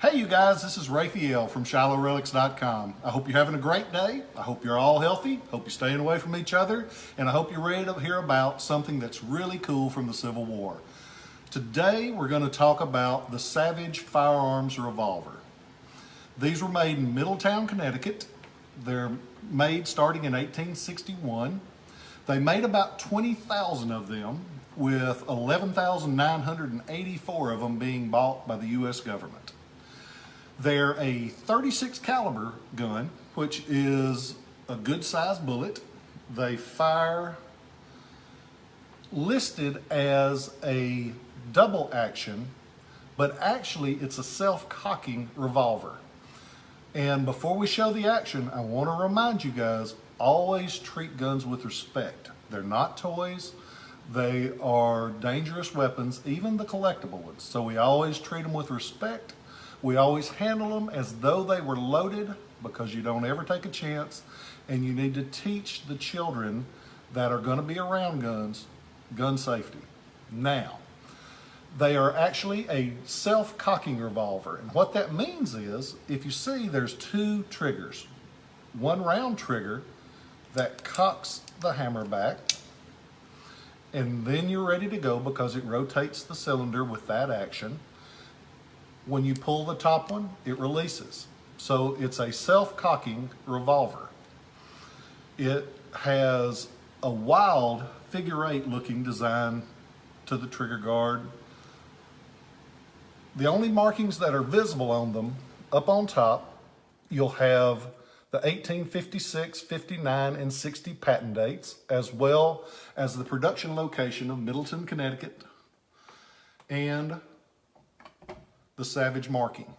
Hey you guys, this is Raphael from Relics.com. I hope you're having a great day. I hope you're all healthy. Hope you're staying away from each other. And I hope you're ready to hear about something that's really cool from the Civil War. Today we're going to talk about the Savage Firearms Revolver. These were made in Middletown, Connecticut. They're made starting in 1861. They made about 20,000 of them, with 11,984 of them being bought by the U.S. government. They're a 36 caliber gun, which is a good sized bullet. They fire listed as a double action, but actually it's a self-cocking revolver. And before we show the action, I want to remind you guys, always treat guns with respect. They're not toys. They are dangerous weapons, even the collectible ones. So we always treat them with respect. We always handle them as though they were loaded, because you don't ever take a chance, and you need to teach the children that are going to be around guns, gun safety. Now, they are actually a self-cocking revolver, and what that means is, if you see, there's two triggers. One round trigger that cocks the hammer back, and then you're ready to go because it rotates the cylinder with that action. When you pull the top one, it releases. So it's a self-cocking revolver. It has a wild figure 8 looking design to the trigger guard. The only markings that are visible on them, up on top, you'll have the 1856, 59, and 60 patent dates, as well as the production location of Middleton, Connecticut, and the Savage marking.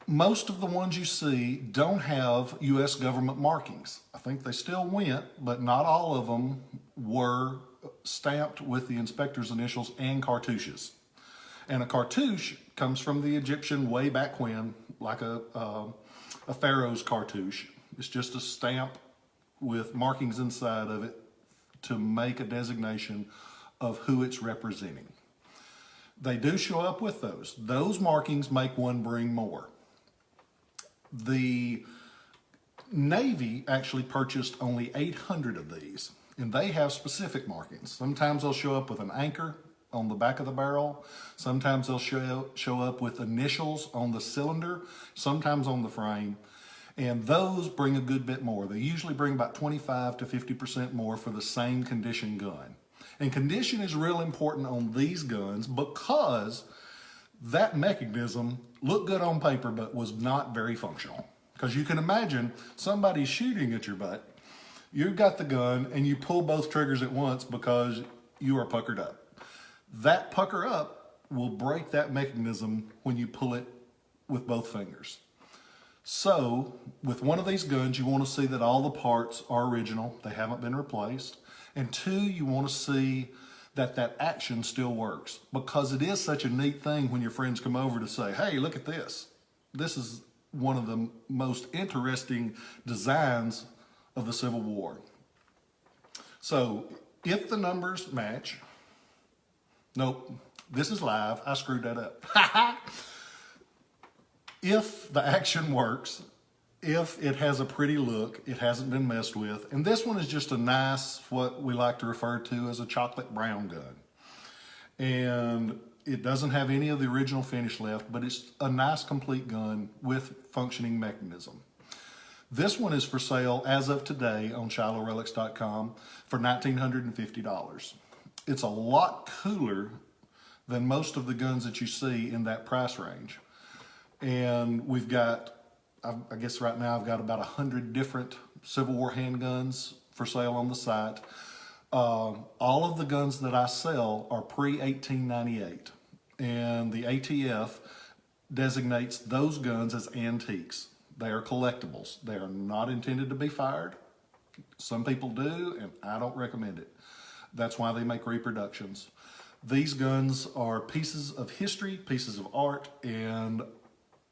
Most of the ones you see don't have U.S. government markings. I think they still went, but not all of them were stamped with the inspector's initials and cartouches. And a cartouche comes from the Egyptian way back when, like a pharaoh's cartouche. It's just a stamp with markings inside of it to make a designation of who it's representing. They do show up with those. Those markings make one bring more. The Navy actually purchased only 800 of these, and they have specific markings. Sometimes they'll show up with an anchor on the back of the barrel. Sometimes they'll show up with initials on the cylinder, sometimes on the frame, and those bring a good bit more. They usually bring about 25 to 50% more for the same condition gun. And condition is real important on these guns because that mechanism looked good on paper but was not very functional. Because you can imagine somebody shooting at your butt, you've got the gun and you pull both triggers at once because you are puckered up. That pucker up will break that mechanism when you pull it with both fingers. So with one of these guns, you want to see that all the parts are original, they haven't been replaced. And two, you want to see that that action still works, because it is such a neat thing when your friends come over to say, hey, look at this. This is one of the most interesting designs of the Civil War. So if the numbers match, nope, this is live, I screwed that up. If the action works, if it has a pretty look, it hasn't been messed with. And this one is just a nice, what we like to refer to as a chocolate brown gun. And it doesn't have any of the original finish left, but it's a nice complete gun with functioning mechanism. This one is for sale as of today on Relics.com for $1,950. It's a lot cooler than most of the guns that you see in that price range. And we've got, I guess right now I've got about 100 different Civil War handguns for sale on the site. All of the guns that I sell are pre-1898, and the ATF designates those guns as antiques. They are collectibles. They are not intended to be fired. Some people do, and I don't recommend it. That's why they make reproductions. These guns are pieces of history, pieces of art, and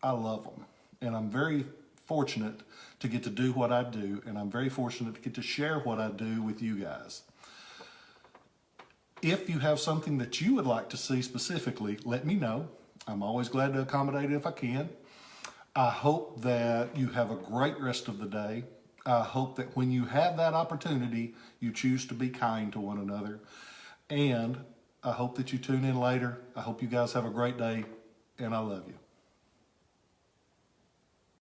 I love them. And I'm very fortunate to get to do what I do, and I'm very fortunate to get to share what I do with you guys. If you have something that you would like to see specifically, let me know. I'm always glad to accommodate if I can. I hope that you have a great rest of the day. I hope that when you have that opportunity, you choose to be kind to one another. And I hope that you tune in later. I hope you guys have a great day, and I love you.